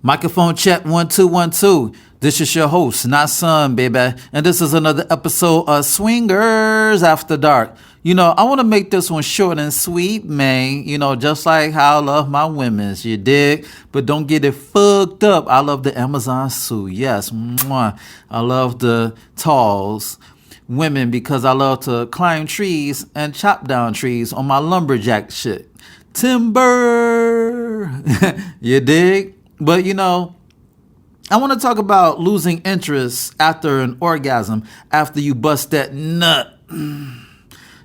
Microphone check 1 2 1 2. This is your host, not son, baby, and this is another episode of Swingers After Dark. I want to make this one short and sweet, man. Just like how I love my women's, you dig? But don't get it fucked up. I love the Amazon Sioux. Yes, mwah. I love the talls women because I love to climb trees and chop down trees on my lumberjack shit. Timber, you dig? But I want to talk about losing interest after an orgasm, after you bust that nut.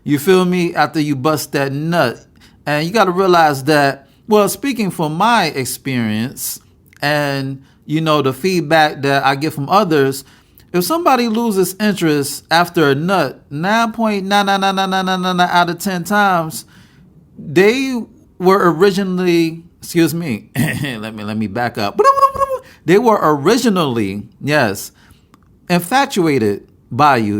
You feel me? After you bust that nut. And you got to realize that, well, speaking from my experience and, the feedback that I get from others, if somebody loses interest after a nut, 9.99999 out of 10 times, they were originally, excuse me, let me back up. They were originally, yes, infatuated by you.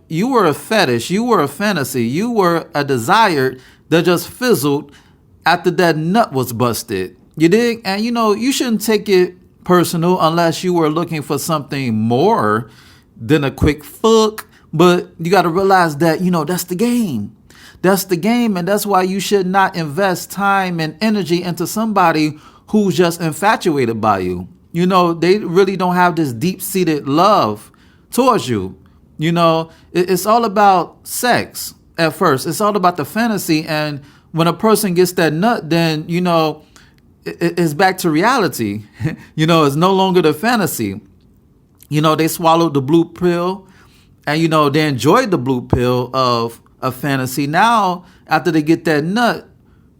You were a fetish, you were a fantasy, you were a desire that just fizzled after that nut was busted. You dig? And you shouldn't take it personal unless you were looking for something more than a quick fuck. But you got to realize that, that's the game. That's the game, and that's why you should not invest time and energy into somebody who's just infatuated by you. They really don't have this deep-seated love towards you. It's all about sex at first. It's all about the fantasy, and when a person gets that nut, then, it's back to reality. It's no longer the fantasy. They swallowed the blue pill, and, they enjoyed the blue pill of a fantasy. Now, after they get that nut,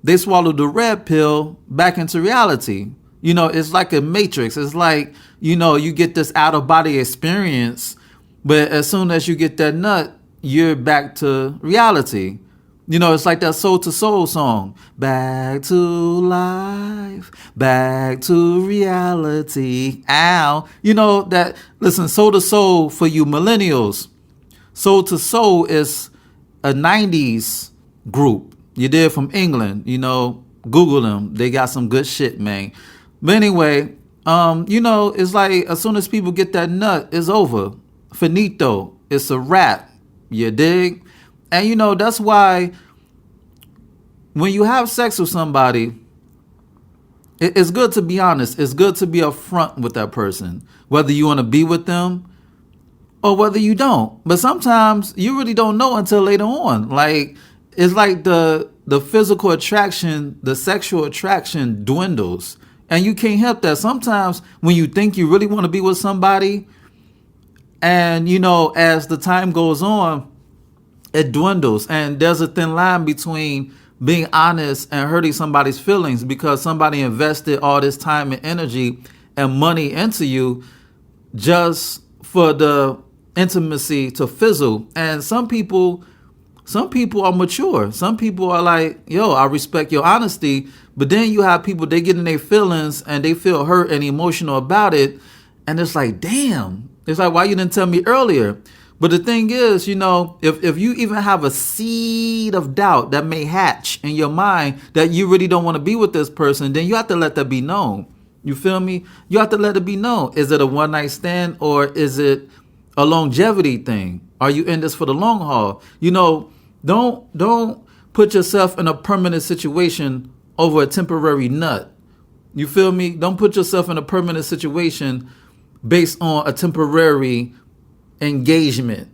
they swallow the red pill back into reality. It's like a matrix. It's like, you get this out of body experience, but as soon as you get that nut, you're back to reality. It's like that Soul to Soul song. Back to life, back to reality. Ow. Listen, Soul to Soul for you millennials. Soul to Soul is a 90s group. You did from England. Google them. They got some good shit, man. But anyway, it's like as soon as people get that nut, it's over. Finito. It's a wrap. You dig? And that's why when you have sex with somebody, it's good to be honest. It's good to be upfront with that person, whether you want to be with them or whether you don't. But sometimes you really don't know until later on. Like, it's like the physical attraction, the sexual attraction dwindles. And you can't help that. Sometimes when you think you really want to be with somebody, and, as the time goes on, it dwindles. And there's a thin line between being honest and hurting somebody's feelings because somebody invested all this time and energy and money into you just for the intimacy to fizzle. And some people are mature. Some people are like, yo, I respect your honesty. But then you have people, they get in their feelings and they feel hurt and emotional about it. And it's like, damn. It's like, why you didn't tell me earlier? But the thing is, if you even have a seed of doubt that may hatch in your mind that you really don't want to be with this person, then you have to let that be known. You feel me? You have to let it be known. Is it a one night stand or is it a longevity thing? Are you in this for the long haul? Don't put yourself in a permanent situation over a temporary nut. You feel me? Don't put yourself in a permanent situation based on a temporary engagement.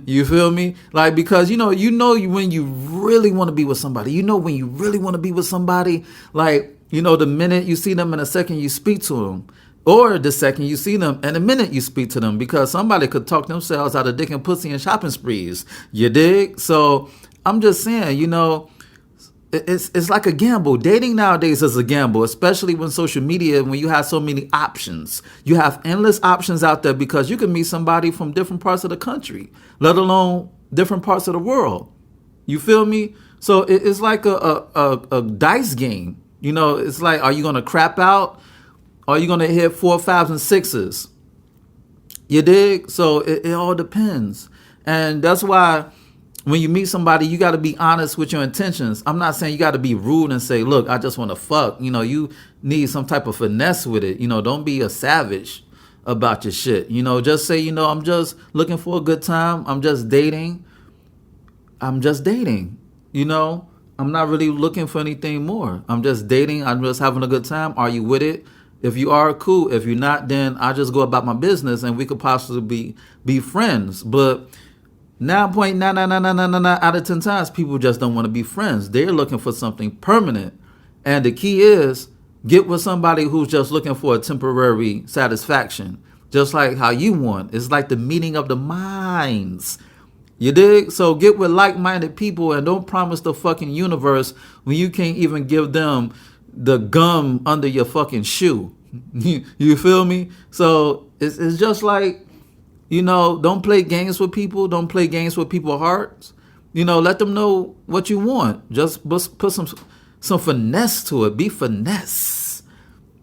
You feel me? Like, because when you really want to be with somebody, when you really want to be with somebody, like, the minute you see them and the second you speak to them, or the second you see them and the minute you speak to them, because somebody could talk themselves out of dick and pussy and shopping sprees. You dig? So I'm just saying, it's like a gamble. Dating nowadays is a gamble, especially when social media, when you have so many options. You have endless options out there because you can meet somebody from different parts of the country, let alone different parts of the world. You feel me? So it's like a dice game. It's like, are you going to crap out? Or are you going to hit 4, 5s, and 6s? You dig? So it all depends. And that's why when you meet somebody, you got to be honest with your intentions. I'm not saying you got to be rude and say, look, I just want to fuck. You need some type of finesse with it. Don't be a savage about your shit. Just say, I'm just looking for a good time. I'm just dating. I'm not really looking for anything more. I'm just dating. I'm just having a good time. Are you with it? If you are, cool. If you're not, then I just go about my business and we could possibly be friends. But 9.99999 out of 10 times, people just don't want to be friends. They're looking for something permanent. And the key is get with somebody who's just looking for a temporary satisfaction. Just like how you want. It's like the meeting of the minds. You dig? So get with like-minded people and don't promise the fucking universe when you can't even give them the gum under your fucking shoe. You feel me? So it's just like, don't play games with people. Don't play games with people's hearts. Let them know what you want. Just put some finesse to it. Be finesse.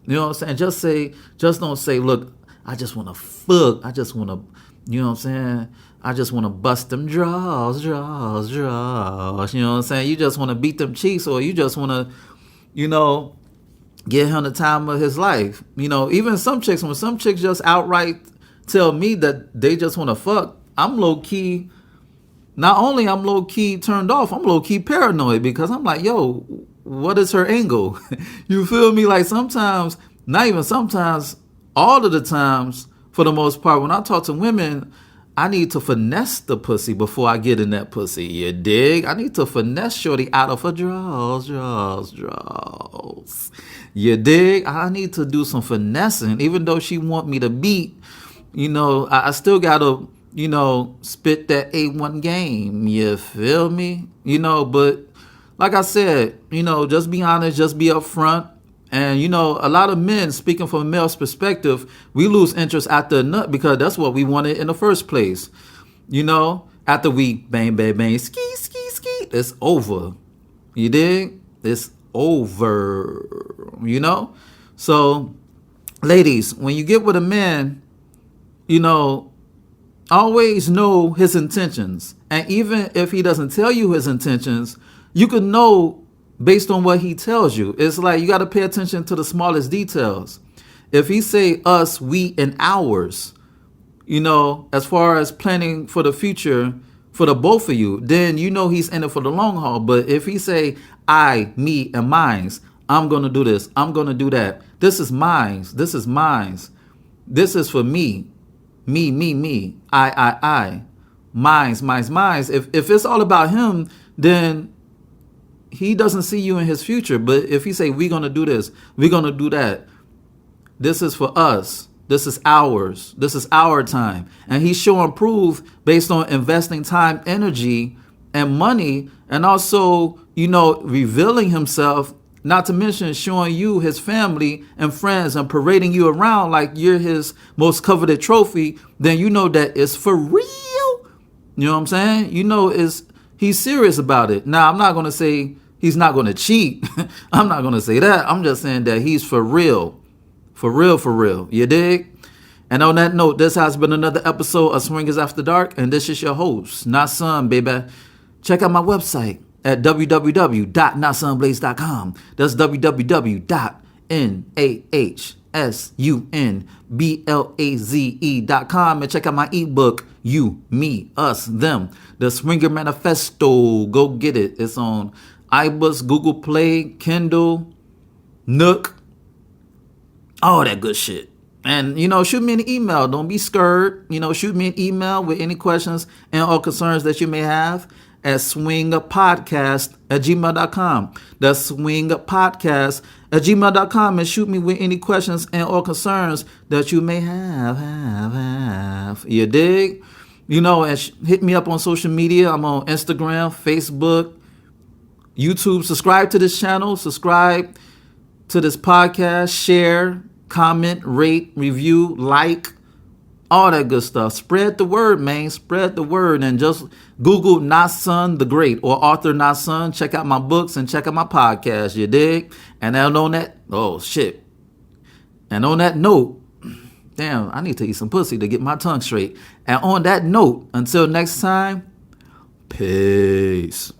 You know what I'm saying? Just don't say, look, I just want to fuck. I just want to, you know what I'm saying? I just want to bust them draws. You know what I'm saying? You just want to beat them cheeks, or you just want to, get him the time of his life. Even some chicks, when some chicks just outright tell me that they just want to fuck, I'm low key. Not only I'm low key turned off, I'm low key paranoid, because I'm like, yo, what is her angle? You feel me? Like sometimes, not even sometimes, all of the times, for the most part, when I talk to women, I need to finesse the pussy before I get in that pussy. You dig? I need to finesse shorty out of her draws. You dig? I need to do some finessing. Even though she want me to beat, I still got to, spit that A1 game. You feel me? But like I said, just be honest, just be upfront. And, a lot of men, speaking from a male's perspective, we lose interest after a nut because that's what we wanted in the first place. After we bang, bang, bang, ski, it's over. You dig? It's over. So, ladies, when you get with a man, always know his intentions. And even if he doesn't tell you his intentions, you can know based on what he tells you. It's like you got to pay attention to the smallest details. If he say us, we, and ours, as far as planning for the future for the both of you, then he's in it for the long haul. But if he say I, me, and mines, I'm going to do this, I'm going to do that. This is mines. This is mines. This is for me. Me. I. Mines. If it's all about him, then he doesn't see you in his future. But if he say, we're going to do this, we're going to do that, this is for us, this is ours, this is our time. And he's showing proof based on investing time, energy, and money, and also, revealing himself, not to mention showing you his family and friends and parading you around like you're his most coveted trophy, then that it's for real. You know what I'm saying? He's serious about it. Now, I'm not going to say he's not going to cheat. I'm not going to say that. I'm just saying that he's for real. For real. You dig? And on that note, this has been another episode of Swingers After Dark. And this is your host, Nasun, baby. Check out my website at www.nasunblaze.com. That's www.nasunblaze.com. And check out my ebook, You, Me, Us, Them, The Swinger Manifesto. Go get it. It's on iBooks, Google Play, Kindle, Nook, all that good shit. And, shoot me an email. Don't be scared. Shoot me an email with any questions and or concerns that you may have at swingapodcast@gmail.com. That's swingapodcast@gmail.com. And shoot me with any questions and or concerns that you may have. You dig? And hit me up on social media. I'm on Instagram, Facebook, YouTube. Subscribe to this channel. Subscribe to this podcast. Share, comment, rate, review, like, all that good stuff. Spread the word, man. Spread the word. And just Google Nasun the Great or Author Nasun. Check out my books and check out my podcast. You dig? And on that, And on that note, damn, I need to eat some pussy to get my tongue straight. And on that note, until next time, Peace.